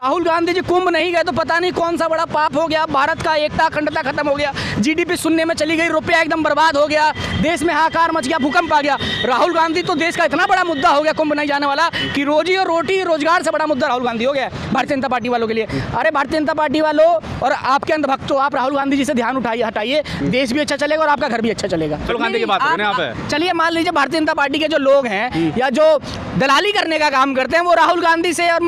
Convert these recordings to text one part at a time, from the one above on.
राहुल गांधी जी कुंभ नहीं गए तो पता नहीं कौन सा बड़ा पाप हो गया। भारत का एकता अखंडता खत्म हो गया, जीडीपी शून्य में चली गई, रुपया एकदम बर्बाद हो गया, देश में हाहाकार मच गया, भूकंप आ गया। राहुल गांधी तो देश का इतना बड़ा मुद्दा हो गया कुंभ नहीं जाने वाला कि रोजी और रोटी रोजगार से बड़ा मुद्दा राहुल गांधी हो गया भारतीय जनता पार्टी वालों के लिए। अरे भारतीय जनता पार्टी वालों और आपके अंधभक्तों, आप राहुल गांधी जी से ध्यान हटाइए, देश भी अच्छा चलेगा और आपका घर भी अच्छा चलेगा। राहुल गांधी की बात करें यहाँ पे। चलिए मान लीजिए भारतीय जनता पार्टी के जो लोग हैं या जो दलाली करने का काम करते हैं वो राहुल गांधी से और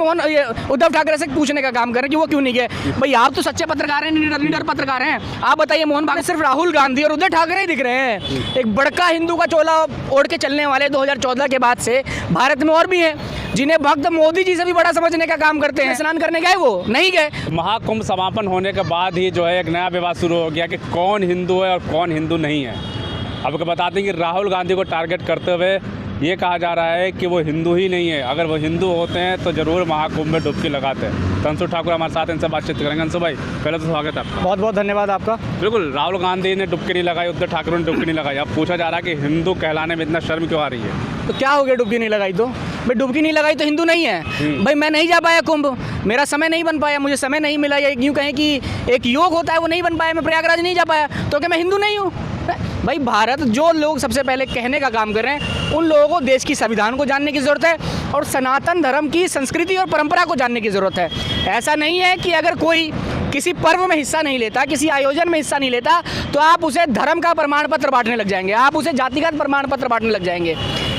उद्धव ठाकरे से पूछने का काम कर रहे हैं कि वो क्यों नहीं गए। भाई आप तो सच्चे पत्रकार हैं, लीडर पत्रकार हैं, आप बताइए मोहन भागवत सिर्फ राहुल गांधी और उद्धव ठाकरे ही दिख रहे हैं। एक बड़का हिंदू का चोला ओढ़ के चलने वाले 2014 के बाद से भारत में और भी हैं जिन्हें भक्त मोदी जी से भी बड़ा समझने का काम करते हैं। स्नान करने गए वो नहीं गए। महाकुंभ समापन होने के बाद ही जो है एक नया विवाद शुरू हो गया कि कौन हिंदू है और कौन हिंदू नहीं है। अब बताते हैं कि राहुल गांधी को टारगेट करते हुए ये कहा जा रहा है कि वो हिंदू ही नहीं है, अगर वो हिंदू होते हैं तो ज़रूर महाकुंभ में डुबकी लगाते हैं। तो अंशु ठाकुर हमारे साथ, इनसे बातचीत करेंगे। अंशु भाई पहले तो स्वागत है आपका। बहुत बहुत धन्यवाद आपका। बिल्कुल, राहुल गांधी ने डुबकी नहीं लगाई, उद्धव ठाकरे ने डुबकी नहीं लगाई। अब पूछा जा रहा है कि हिंदू कहलाने में इतना शर्म क्यों आ रही है? तो क्या हो गया डुबकी नहीं लगाई तो? भाई डुबकी नहीं लगाई तो हिंदू नहीं है। भाई मैं नहीं जा पाया कुंभ, मेरा समय नहीं बन पाया, मुझे समय नहीं मिला, या यूँ कहें कि एक योग होता है वो नहीं बन पाया, मैं प्रयागराज नहीं जा पाया, तो क्या मैं हिंदू नहीं हूँ? भाई भारत जो लोग सबसे पहले कहने का काम कर रहे हैं उन लोगों को देश की संविधान को जानने की ज़रूरत है और सनातन धर्म की संस्कृति और परंपरा को जानने की ज़रूरत है। ऐसा नहीं है कि अगर कोई किसी पर्व में हिस्सा नहीं लेता, किसी आयोजन में हिस्सा नहीं लेता तो आप उसे धर्म का प्रमाण पत्र बांटने लग जाएंगे, आप उसे जातिगत प्रमाण पत्र बांटने लग जाएंगे।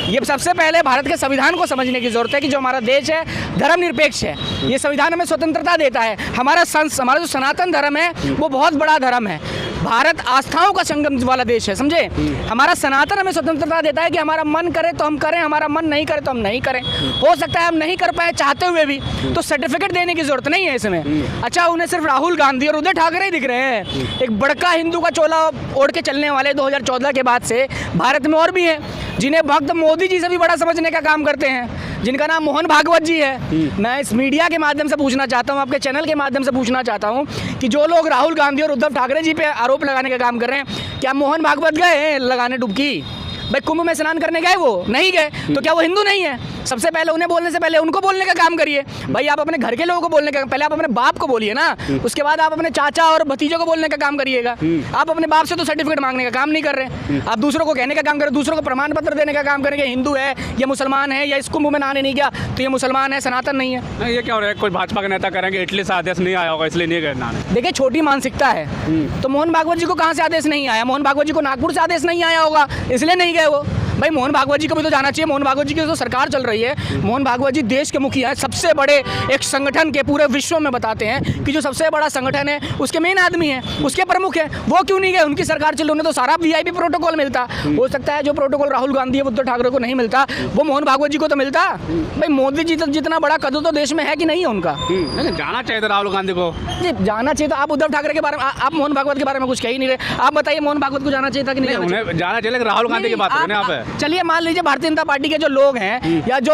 ये सबसे पहले भारत के संविधान को समझने की ज़रूरत है कि जो हमारा देश है धर्मनिरपेक्ष है, ये संविधान हमें स्वतंत्रता देता है। हमारा जो सनातन धर्म है वो बहुत बड़ा धर्म है, भारत आस्थाओं का संगम वाला देश है, समझे। हमारा सनातन हमें स्वतंत्रता देता है कि हमारा मन करे तो हम करें, हमारा मन नहीं करे तो हम नहीं करें। हो सकता है हम नहीं कर पाए चाहते हुए भी, तो सर्टिफिकेट देने की जरूरत नहीं है इसमें। अच्छा, उन्हें सिर्फ राहुल गांधी और उद्धव ठाकरे ही दिख रहे हैं। एक बड़का हिंदू का चोला ओढ़ के चलने वाले 2014 के बाद से भारत में और भी हैं जिन्हें भक्त मोदी जी से भी बड़ा समझने का काम करते हैं, जिनका नाम मोहन भागवत जी है। मैं इस मीडिया के माध्यम से पूछना चाहता हूँ, आपके चैनल के माध्यम से पूछना चाहता हूँ कि जो लोग राहुल गांधी और उद्धव ठाकरे जी पे आरोप लगाने का काम कर रहे हैं, क्या मोहन भागवत गए लगाने डुबकी? भाई कुंभ में स्नान करने गए वो नहीं गए, तो क्या वो हिंदू नहीं है? सबसे पहले उन्हें बोलने से पहले उनको बोलने का काम करिए। भाई आप अपने घर के लोगों को बोलने का, पहले आप अपने बाप को बोलिए ना, उसके बाद आप अपने चाचा और भतीजों को बोलने का काम करिएगा। आप अपने बाप से तो सर्टिफिकेट मांगने का काम नहीं कर रहे, आप दूसरों को कहने का काम करें, दूसरों को प्रमाण पत्र देने का काम करेंगे। हिंदू है या मुसलमान है, या इस कुंभ में नहाने नहीं गया तो ये मुसलमान है, सनातन नहीं है। नहीं, ये क्या हो रहा है? कोई भाजपा के नेता करेंगे इटली से आदेश नहीं आया होगा इसलिए नहीं गए नहाने। देखिए छोटी मानसिकता है, तो मोहन भागवत जी को कहाँ से आदेश नहीं आया? मोहन भागवत जी को नागपुर से आदेश नहीं आया होगा, इसलिए नहीं गए वो। भाई मोहन भागवत जी को भी तो जाना चाहिए। मोहन भागवत जी की तो सरकार चल रही है, मोहन भागवत जी देश के मुखिया है, सबसे बड़े एक संगठन के पूरे विश्व में बताते हैं कि जो सबसे बड़ा संगठन है उसके मेन आदमी है, उसके प्रमुख है, वो क्यों नहीं गए? उनकी सरकार चल रही, उन्हें तो सारा वीआईपी प्रोटोकॉल मिलता। हो सकता है जो प्रोटोकॉल राहुल गांधी उद्धव ठाकरे को नहीं मिलता वो मोहन भागवत जी को तो मिलता। भाई मोदी जी जितना बड़ा कदम तो देश में है कि नहीं है उनका? जाना चाहिए था राहुल गांधी को। जी जाना चाहिए था। आप उद्धव ठाकरे के बारे में, आप मोहन भागवत के बारे में कुछ कह ही नहीं रहे। आप बताइए मोहन भागवत को जाना चाहिए था कि नहीं? उन्हें जाना चाहिए, राहुल गांधी की बात करें यहाँ पे। चलिए मान लीजिए भारतीय जनता पार्टी के जो लोग हैं या जो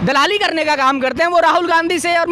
दलाली करने का काम करते हैं वो राहुल गांधी से और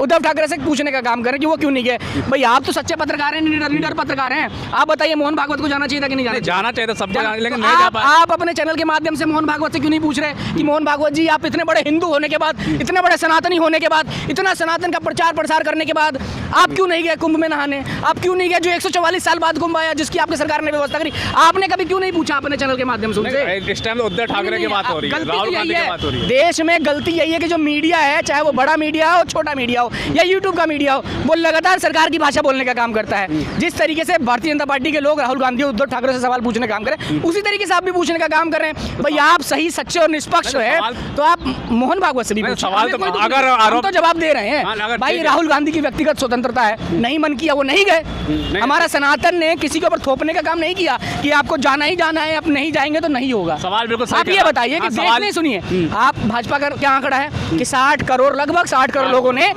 उद्धव ठाकरे से पूछने का काम करें कि वो क्यों नहीं गए। भाई आप तो सच्चे पत्रकार हैं, लीडर पत्रकार हैं, आप बताइए मोहन भागवत को जाना चाहिए था कि नहीं जाना चाहिए था सबको, लेकिन आप अपने चैनल के माध्यम से मोहन भागवत से क्यों नहीं पूछ रहे कि मोहन भागवत जी आप इतने बड़े हिंदू होने के बाद, इतने बड़े सनातनी होने के बाद, इतना सनातन का प्रचार प्रसार करने के बाद आप क्यों नहीं गए कुंभ में नहाने? आप क्यों नहीं गए जो 144 साल बाद कुंभ आया जिसकी आपकी सरकार ने व्यवस्था करी? आपने कभी क्यों नहीं पूछा अपने चैनल के माध्यम से? इस टाइम उद्धव ठाकरे की बात हो रही है, राहुल गांधी की बात हो रही है। देश में गलती यही है कि जो मीडिया है, चाहे वो बड़ा मीडिया हो, छोटा मीडिया हो या यूट्यूब का मीडिया हो, वो लगातार सरकार की भाषा बोलने का काम करता है। जिस तरीके से भारतीय जनता पार्टी के लोग राहुल गांधी और उद्धव ठाकरे से सवाल पूछने का काम करें, उसी तरीके से आप भी पूछने का काम कर रहे हैं। भाई आप सही सच्चे और निष्पक्ष है तो आप मोहन भागवत से भी सवाल तो अगर आरोप तो जवाब दे रहे हैं। भाई राहुल गांधी की व्यक्तिगत स्वतंत्रता है, नहीं मन किया वो नहीं गए। हमारा सनातन ने किसी के ऊपर थोपने का काम नहीं किया कि आपको जाना ही जाना है, आप नहीं जाएंगे तो नहीं होगा। सवाल बिल्कुल आप ये बताइए कि देश नहीं, सुनिए आप भाजपा का क्या आंकड़ा है कि 60 करोड़ लगभग 60 करोड़ लोगों ने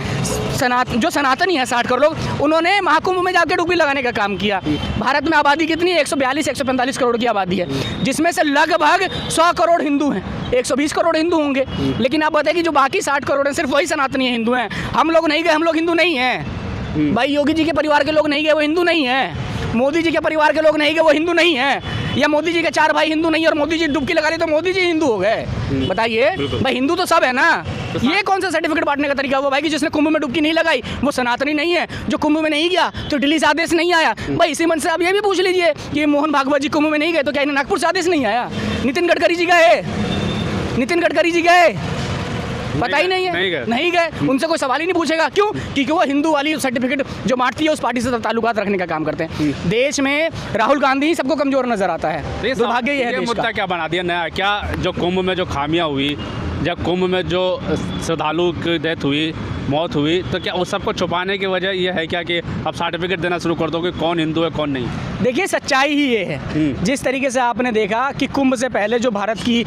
जो सनातनी है 60 करोड़ लोग, उन्होंने महाकुंभ में जाकर डुबकी लगाने का काम किया। भारत में आबादी कितनी है? 142-145 करोड़ की आबादी है, जिसमें से लगभग 100 करोड़ हिंदू हैं, 120 करोड़ हिंदू होंगे। लेकिन आप बताइए कि जो बाकी 60 करोड़ हैं सिर्फ वही सनातनी हिंदू हैं। हम लोग नहीं गए, हम लोग हिंदू नहीं हैं। भाई योगी जी के परिवार के लोग नहीं गए, वो हिंदू नहीं है। मोदी जी के परिवार के लोग नहीं गए, वो हिंदू नहीं है। या मोदी जी के 4 भाई हिंदू नहीं और मोदी जी डुबकी लगा रहे तो मोदी जी हिंदू हो गए? बताइए भाई, हिंदू तो सब है ना। ये कौन सा सर्टिफिकेट बांटने का तरीका हुआ भाई कि जिसने कुंभ में डुबकी नहीं लगाई वो सनातनी नहीं है, जो कुंभ में नहीं गया तो दिल्ली से आदेश नहीं आया। भाई इसी मन से आप ये भी पूछ लीजिए कि मोहन भागवत जी कुंभ में नहीं गए तो क्या इन्हें नागपुर से आदेश नहीं आया? नितिन गडकरी जी गए, नितिन गडकरी जी गए, पता ही नहीं है, नहीं गए। उनसे कोई सवाल ही नहीं पूछेगा। क्यों? क्योंकि वो हिंदू वाली सर्टिफिकेट जो बांटती है उस पार्टी से ताल्लुकात रखने का काम करते हैं। देश में राहुल गांधी ही सबको कमजोर नजर आता है। दुर्भाग्य ये है। मुद्दा क्या बना दिया नया? क्या जो कुंभ में जो खामियां हुई, जब कुंभ में जो श्रद्धालु की डेथ हुई, मौत हुई, तो क्या उस सबको छुपाने की वजह यह है क्या कि अब सर्टिफिकेट देना शुरू कर दो कि कौन हिंदू है कौन नहीं? देखिए सच्चाई ही ये है। जिस तरीके से आपने देखा कि कुंभ से पहले जो भारत की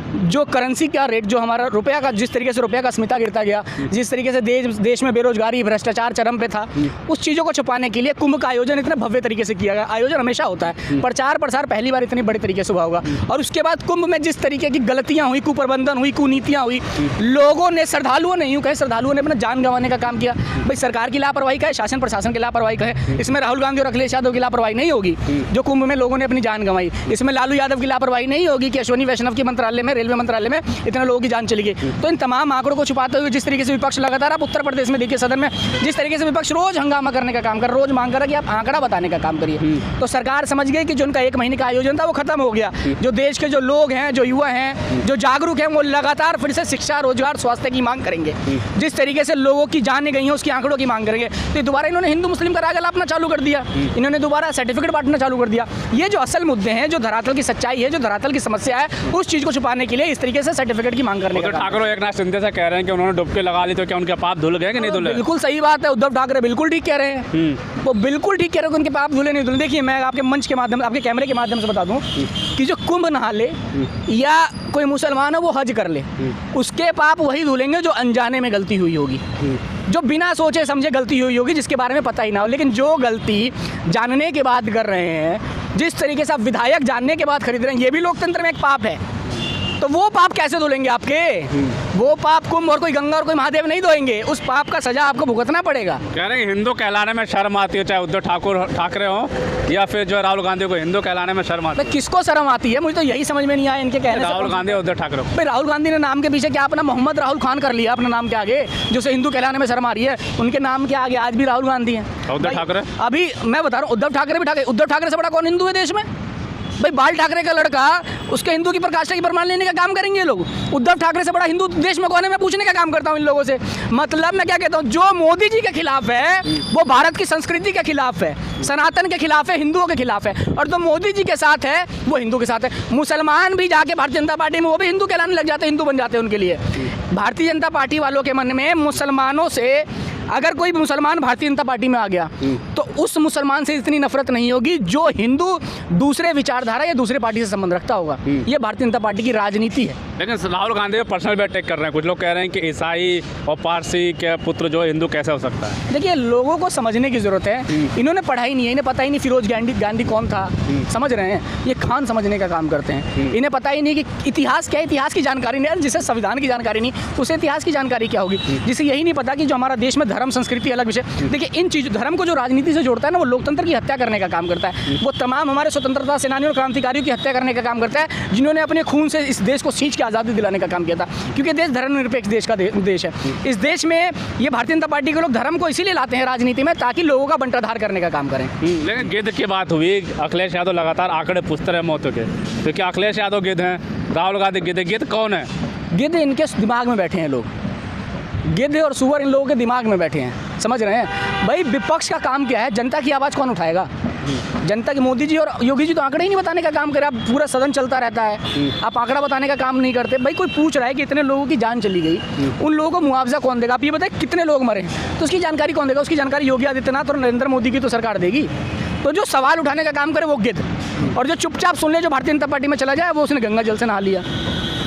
जो करेंसी का रेट, जो हमारा रुपया का, जिस तरीके से रुपया का अस्मिता गिरता गया, जिस तरीके से देश में बेरोजगारी, भ्रष्टाचार चरम पे था, उस चीज़ों को छुपाने के लिए कुंभ का आयोजन इतने भव्य तरीके से किया गया। आयोजन हमेशा होता है, प्रचार प्रसार पहली बार इतनी बड़ी तरीके से हुआ होगा। और उसके बाद कुंभ में जिस तरीके की गलतियाँ हुई, कुप्रबंधन हुई, कुनीतियाँ हुई, लोगों ने, श्रद्धालुओं ने, यूँ कहे श्रद्धालुओं ने अपना जान गंवाने का काम किया। भाई सरकार की लापरवाही का है, शासन प्रशासन की लापरवाही का है। इसमें राहुल गांधी और अखिलेश यादव की लापरवाही नहीं होगी जो कुंभ में लोगों ने अपनी जान गंवाई। इसमें लालू यादव की लापरवाही नहीं होगी कि अश्विनी वैष्णव की मंत्रालय में, रेलवे मंत्रालय में इतने लोगों की जान चली गई। तो इन तमाम आंकड़ों को छुपाते हुए जिस तरीके से विपक्ष लगातार, आप उत्तर प्रदेश में देखिए सदन में जिस तरीके से विपक्ष रोज हंगामा करने का काम कर, रोज मांग कर रहा है कि आप आंकड़ा बताने का काम करिए। तो सरकार समझ गई कि जो उनका 1 महीने का आयोजन था वो खत्म हो गया। जो देश के जो लोग हैं, जो युवा हैं, जो जागरूक हैं, वो लगातार फिर से शिक्षा, रोजगार, स्वास्थ्य की मांग करेंगे। जिस तरीके से लोगों की जानें गई हैं उसकी आंकड़ों की मांग करेंगे। तो दोबारा इन्होंने हिंदू मुस्लिम का राग अलापना चालू कर दिया, इन्होंने दोबारा सर्टिफिकेट बांटना चालू कर दिया। ये जो असल मुद्दे हैं, जो धरातल की सच्चाई है, जो धरातल की समस्या है, उस चीज को छुपाने के लिए इस तरीके से सर्टिफिकेट की मांग करने का। ठाकरे एकनाथ शिंदे से कह रहे हैं कि उन्होंने डुबकी लगा ली, तो क्या उनके पाप धुल गए कि नहीं धुले? बिल्कुल सही बात है, उद्धव ठाकरे बिल्कुल ठीक कह रहे हैं। वो बिल्कुल ठीक कह रहे हैं कि उनके पाप धुले नहीं धुले। देखिए मैं आपके मंच के माध्यम, आपके कैमरे के माध्यम से बता दूं कि जो कुंभ नहा ले या कोई मुसलमान हो वो हज कर ले, उसके पाप वही धुलेंगे जो अनजाने में गलती हुई होगी, जो बिना सोचे समझे गलती हुई होगी, जिसके बारे में पता ही ना हो। लेकिन जो गलती जानने के बाद कर रहे हैं, जिस तरीके से आप विधायक जानने के बाद खरीद रहे हैं, ये भी लोकतंत्र में एक पाप है। तो वो पाप कैसे धुलेंगे आपके? वो पाप कुंभ और कोई गंगा और कोई महादेव नहीं धोएंगे। उस पाप का सजा आपको भुगतना पड़ेगा। कह रहे हैं हिंदू कहलाने में शर्म आती है, चाहे उद्धव ठाकरे हो या फिर जो राहुल गांधी को हिंदू कहलाने में शर्म आती है। किसको शर्म आती है? मुझे तो यही समझ में नहीं आया इनके कहने से। राहुल गांधी और उद्धव ठाकरे। भाई राहुल गांधी ने नाम के पीछे क्या अपना मोहम्मद राहुल खान कर लिया अपने नाम के आगे, जो से हिंदू कहलाने में शर्म आ रही है। उनके नाम के आगे आज भी राहुल गांधी है। उद्धव ठाकरे अभी मैं बता रहा हूँ, उद्धव ठाकरे भी ठाकरे, उद्धव ठाकरे से बड़ा कौन हिंदू है देश में? भाई बाल ठाकरे का लड़का, उसके हिंदू की प्रकाष्ठा की प्रमाण लेने का काम करेंगे ये लोग। उद्धव ठाकरे से बड़ा हिंदू देश में कौन है? मैं पूछने का काम करता हूँ इन लोगों से। मतलब मैं क्या कहता हूँ, जो मोदी जी के खिलाफ है वो भारत की संस्कृति के खिलाफ है, सनातन के खिलाफ है, हिंदुओं के खिलाफ है। और जो मोदी जी के साथ है वो हिंदू के साथ है। मुसलमान भी जाके भारतीय जनता पार्टी में वो भी हिंदू कहलाने लग जाते हैं, हिंदू बन जाते हैं उनके लिए। भारतीय जनता पार्टी वालों के मन में मुसलमानों से, अगर कोई मुसलमान भारतीय जनता पार्टी में आ गया तो उस मुसलमान से इतनी नफरत नहीं होगी जो हिंदू दूसरे विचारधारा या दूसरे पार्टी से संबंध रखता होगा। ये भारतीय जनता पार्टी की राजनीति है। लेकिन राहुल गांधी पर्सनल अटैक कर रहे हैं। कुछ लोग कह रहे हैं कि ईसाई और पारसी के पुत्र जो हिंदू कैसे हो सकता है? देखिए लोगों को समझने की जरूरत है। इन्होंने पढ़ाई नहीं है, इन्हें पता ही नहीं फिरोज गांधी कौन था, समझ रहे हैं? ये खान समझने का काम करते हैं। इन्हें पता ही नहीं कि इतिहास क्या है, इतिहास की जानकारी नहीं। जिसे संविधान की जानकारी नहीं उसे इतिहास की जानकारी क्या होगी? जिसे यही नहीं पता कि जो हमारा देश में धर्म संस्कृति अलग विषय। देखिए इन चीज़, धर्म को जो राजनीति से जोड़ता है ना, वो लोकतंत्र की हत्या करने का काम करता है। वो तमाम हमारे स्वतंत्रता सेनानियों और क्रांतिकारियों की हत्या करने का काम करता है, जिन्होंने अपने खून से इस देश को सींच के आज़ादी दिलाने का काम किया था। क्योंकि देश धर्मनिरपेक्ष देश का देश है। इस देश में ये भारतीय जनता पार्टी के लोग धर्म को इसीलिए लाते हैं राजनीति में, ताकि लोगों का बंटाधार करने का काम करें। लेकिन गिद्ध की बात हुई, अखिलेश यादव लगातार आंकड़े पूछते रहे मौतों के, तो क्या अखिलेश यादव गिद्ध हैं, राहुल गांधी गिद्ध? गिद्ध कौन है? गिद्ध इनके दिमाग में बैठे हैं लोग। गिद्ध और सुअर इन लोगों के दिमाग में बैठे हैं, समझ रहे हैं? भाई विपक्ष का काम क्या है? जनता की आवाज़ कौन उठाएगा? जनता की मोदी जी और योगी जी तो आंकड़े ही नहीं बताने का काम करे। आप पूरा सदन चलता रहता है, आप आंकड़ा बताने का काम नहीं करते। भाई कोई पूछ रहा है कि इतने लोगों की जान चली गई, उन लोगों को मुआवजा कौन देगा? आप ये बताएं कितने लोग मरे, तो उसकी जानकारी कौन देगा? उसकी जानकारी योगी आदित्यनाथ और नरेंद्र मोदी की तो सरकार देगी। तो जो सवाल उठाने का काम करे वो गिद्ध, और जो चुपचाप सुन ले, जो भारतीय जनता पार्टी में चला जाए, वो उसने गंगा जल से नहा लिया।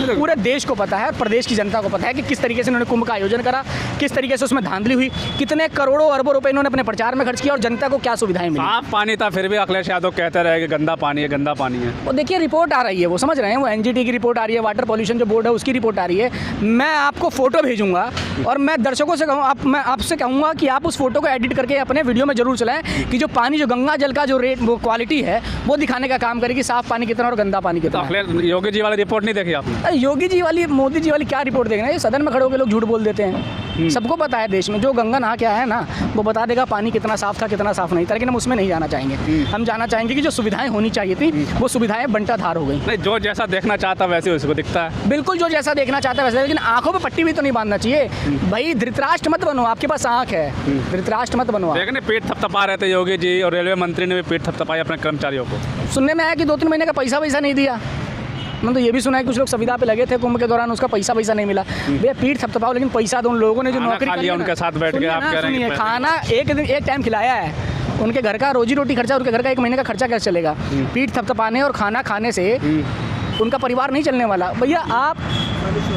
पूरे देश को पता है, प्रदेश की जनता को पता है कि किस तरीके से इन्होंने कुंभ का आयोजन करा, किस तरीके से उसमें धांधली हुई, कितने करोड़ों अरबों रुपए इन्होंने अपने प्रचार में खर्च किया और जनता को क्या सुविधाएं मिली। साफ पानी था, फिर भी अखिलेश यादव कहते रहे कि गंदा पानी है, गंदा पानी है। वो देखिए रिपोर्ट आ रही है, वो समझ रहे हैं, वो एनजीटी की रिपोर्ट आ रही है, वाटर पॉल्यूशन जो बोर्ड है उसकी रिपोर्ट आ रही है। मैं आपको फोटो भेजूंगा और मैं दर्शकों से मैं आपसे कहूँगा कि आप उस फोटो को एडिट करके अपने वीडियो में जरूर चलाएं कि जो पानी, जो गंगा जल का जो रेट, वो क्वालिटी है, वो दिखाने का काम करेगी, साफ पानी कितना और गंदा पानी कितना। अखिलेश योगी जी वाली रिपोर्ट नहीं देखी आपने? योगी जी वाली, मोदी जी वाली क्या रिपोर्ट देखना है? ये सदन में खड़े होकर लोग झूठ बोल देते हैं। सबको पता है देश में, जो गंगा नहा के आया है ना, वो बता देगा पानी कितना साफ था, कितना साफ नहीं था। लेकिन हम उसमें नहीं जाना चाहेंगे। हम जाना चाहेंगे कि जो सुविधाएं होनी चाहिए थी, वो सुविधाएं बंटाधार हो गई। नहीं, जो जैसा देखना चाहता वैसे उसको दिखता है। बिल्कुल, जो जैसा देखना चाहता है वैसे, लेकिन आंखों पे पट्टी भी तो नहीं बांधना चाहिए भाई। धृतराष्ट्र मत बनो, आपके पास आंख है, धृतराष्ट्र मत बनो। देखने पीठ थपथपा रहे थे योगी जी, और रेलवे मंत्री ने भी पीठ थपथपाई अपने कर्मचारियों को। सुनने में आया कि 2-3 महीने का पैसा नहीं दिया। मैंने तो ये भी सुना है कुछ लोग संविदा पे लगे थे कुंभ के दौरान, उसका पैसा नहीं मिला। भैया पीठ थपथपाओ, लेकिन पैसा दो उन लोगों ने जो नौकरी लिया, उनके साथ बैठ के आप कह रहे हैं खाना एक टाइम खिलाया है, उनके घर का रोजी रोटी खर्चा, उनके घर का 1 महीने का खर्चा कैसे चलेगा? पीठ थपथपाने और खाना खाने से उनका परिवार नहीं चलने वाला। भैया आप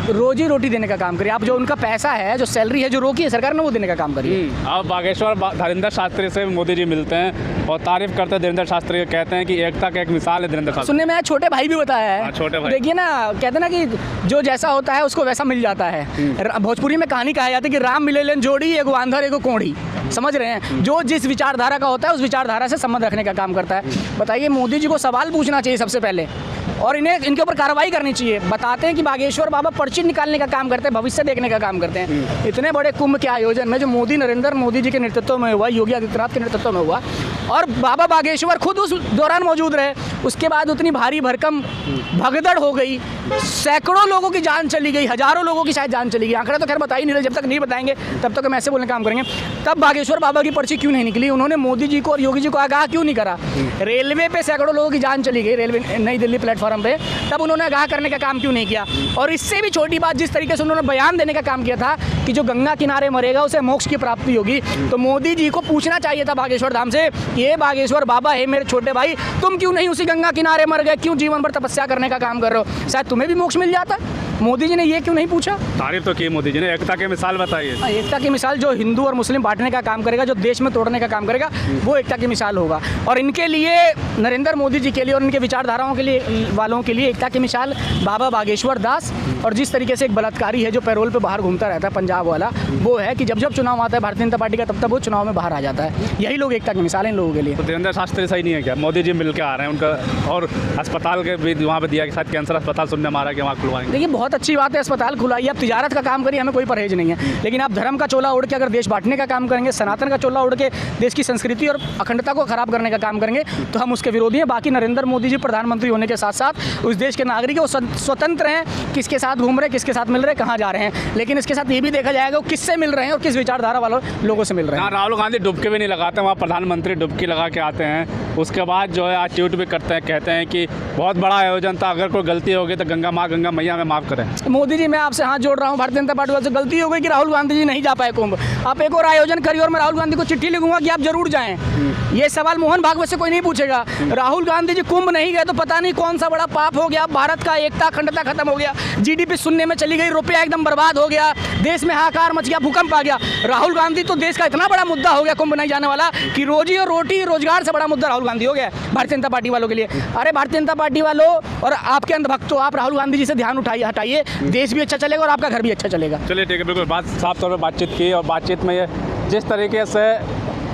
रोजी रोटी देने का काम करिए, आप जो उनका पैसा है, जो सैलरी है, जो रोकी है सरकार ने, वो देने का काम करिए। अब बागेश्वर धीरेन्द्र शास्त्री से मोदी जी मिलते हैं और तारीफ करते हैं धीरेन्द्र शास्त्री, कहते हैं कि एकता का एक मिसाल है धीरेन्द्र शास्त्री। सुनने में छोटे भाई भी बताया है। छोटे भाई देखिए ना, कहते हैं ना कि जो जैसा होता है उसको वैसा मिल जाता है। भोजपुरी में कहानी कहा जाती है कि राम मिले लेन जोड़ी, एगो आंधर एगो कोढ़ी। समझ रहे हैं? जो जिस विचारधारा का होता है उस विचारधारा से संबंध रखने का काम करता है। बताइए, मोदी जी को सवाल पूछना चाहिए सबसे पहले, और इनके ऊपर कार्रवाई करनी चाहिए। बताते हैं कि बागेश्वर बाबा पर्ची निकालने का काम करते हैं, भविष्य देखने का काम करते हैं। इतने बड़े कुंभ के आयोजन में जो नरेंद्र मोदी जी के नेतृत्व में हुआ, योगी आदित्यनाथ के नेतृत्व में हुआ, और बाबा बागेश्वर खुद उस दौरान मौजूद रहे, उसके बाद उतनी भारी भरकम भगदड़ हो गई, सैकड़ों लोगों की जान चली गई, हजारों लोगों की शायद जान चली गई। आंकड़ा तो खैर बता ही नहीं रहे, जब तक नहीं बताएंगे तब तक हम ऐसे बोलने काम करेंगे। तब बागेश्वर बाबा की पर्ची क्यों नहीं निकली? उन्होंने मोदी जी को और योगी जी को आगाह क्यों नहीं करा? रेलवे पे सैकड़ों लोगों की जान चली गई, रेलवे नई दिल्ली प्लेटफॉर्म पे, तब उन्होंने आगाह करने का काम क्यों नहीं किया? और इससे भी छोटी बात, जिस तरीके से उन्होंने बयान देने का काम किया था कि जो गंगा किनारे मरेगा उसे मोक्ष की प्राप्ति होगी, तो मोदी जी को पूछना चाहिए था बागेश्वर धाम से, ये बागेश्वर बाबा है मेरे छोटे भाई, तुम क्यों नहीं उसी गंगा किनारे मर गए? क्यों जीवन भर तपस्या करने का काम कर रहे हो? शायद तुम्हें भी मोक्ष मिल जाता। मोदी जी ने ये क्यों नहीं पूछा? तारीफ तो की मोदी जी ने, एकता की मिसाल बताइए। एकता की मिसाल, जो हिंदू और मुस्लिम बांटने का काम करेगा, जो देश में तोड़ने का काम करेगा, वो एकता की मिसाल होगा। और इनके लिए, नरेंद्र मोदी जी के लिए और इनके विचारधाराओं के लिए वालों के लिए एकता की मिसाल बाबा बागेश्वर दास। और जिस तरीके से एक बलात्कारी है जो पैरोल पे बाहर घूमता रहता है, पंजाब वाला, वो है कि जब जब चुनाव आता है भारतीय जनता पार्टी का, तब तक वो चुनाव में बाहर आ जाता है। यही लोग एकता की मिसाल है इन लोगों के लिए। तो धीरेन्द्र शास्त्री सही नहीं है क्या? मोदी जी मिल के आ रहे हैं उनका, और अस्पताल के भी वहाँ पे दिया कि शायद कैंसर अस्पताल सुनने में आ रहा है कि वहाँ खुलवाएंगे। देखिए, बहुत अच्छी बात है, अस्पताल खुलाइए, आप तिजारत का काम करिए, हमें कोई परहेज नहीं है। लेकिन आप धर्म का चोला ओढ़ के अगर देश बांटने का काम करेंगे, सनातन का चोला ओढ़ के देश की संस्कृति और अखंडता को खराब करने का काम करेंगे, तो हम उसके विरोधी हैं। बाकी नरेंद्र मोदी जी प्रधानमंत्री होने के साथ साथ उस देश के नागरिक वो स्वतंत्र हैं, किसके साथ घूम रहे हैं, किसके साथ मिल रहे हैं, कहाँ जा रहे हैं। लेकिन इसके साथ ये भी देखा जाएगा वो किससे मिल रहे हैं और किस विचारधारा वालों लोगों से मिल रहे हैं। राहुल गांधी डुबकी भी नहीं लगाते, वहाँ प्रधानमंत्री डुबकी लगा के आते हैं, उसके बाद जो है आज ट्वीट भी करते हैं, कहते हैं कि बहुत बड़ा आयोजन था, अगर कोई गलती होगी तो गंगा मैया में माफ़ करें। मोदी जी, मैं आपसे हाथ जोड़ रहा हूँ, भारतीय जनता पार्टी वाले से गलती हो गई कि राहुल गांधी जी नहीं जा पाए कुंभ। आप एक और आयोजन करिए और मैं राहुल गांधी को चिट्ठी लिखूंगा कि आप जरूर जाएं। ये सवाल मोहन भागवत से कोई नहीं पूछेगा। राहुल गांधी जी कुंभ नहीं गए तो पता नहीं कौन सा बड़ा पाप हो गया, भारत का एकता अखंडता खत्म हो गया, जीडीपी शून्य में चली गई, रुपया एकदम बर्बाद हो गया, देश में हाहाकार मच गया, भूकंप आ गया। राहुल गांधी तो देश का इतना बड़ा मुद्दा हो गया कुंभ नहीं जाने वाला कि रोजी और रोटी रोजगार से बड़ा मुद्दा राहुल गांधी हो गया भारतीय जनता पार्टी वालों के लिए। अरे भारतीय जनता पार्टी वालों और आपके अंधभक्तों, आप राहुल गांधी जी से ध्यान हटाइए, देश भी अच्छा चलेगा और आपका घर भी अच्छा चलेगा। चलिए ठीक है, बिल्कुल बात साफ तौर पर बातचीत की, और बातचीत में ये जिस तरीके से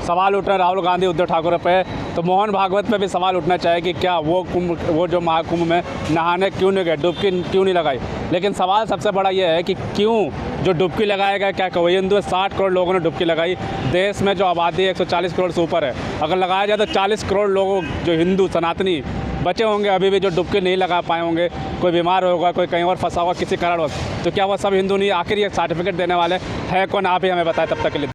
सवाल उठ रहे हैं राहुल गांधी उद्धव ठाकरे पे, तो मोहन भागवत पे भी सवाल उठना चाहिए कि क्या वो जो महाकुंभ में नहाने क्यों नहीं गए, डुबकी क्यों नहीं लगाई। लेकिन सवाल सबसे बड़ा ये है कि क्यों जो डुबकी लगाएगा, क्या कोई हिंदू 60 करोड़ लोगों ने डुबकी लगाई, देश में जो आबादी 140 करोड़ से ऊपर है, अगर लगाया जाए तो 40 करोड़ लोगों जो हिंदू सनातनी बचे होंगे अभी भी जो डुबकी नहीं लगा पाए होंगे, कोई बीमार होगा, कोई कहीं और फंसा होगा किसी कारणवश, तो क्या वो सब हिंदू नहीं? आखिर ये सर्टिफिकेट देने वाले है कौन? आप ही हमें बताएं। तब तक के लिए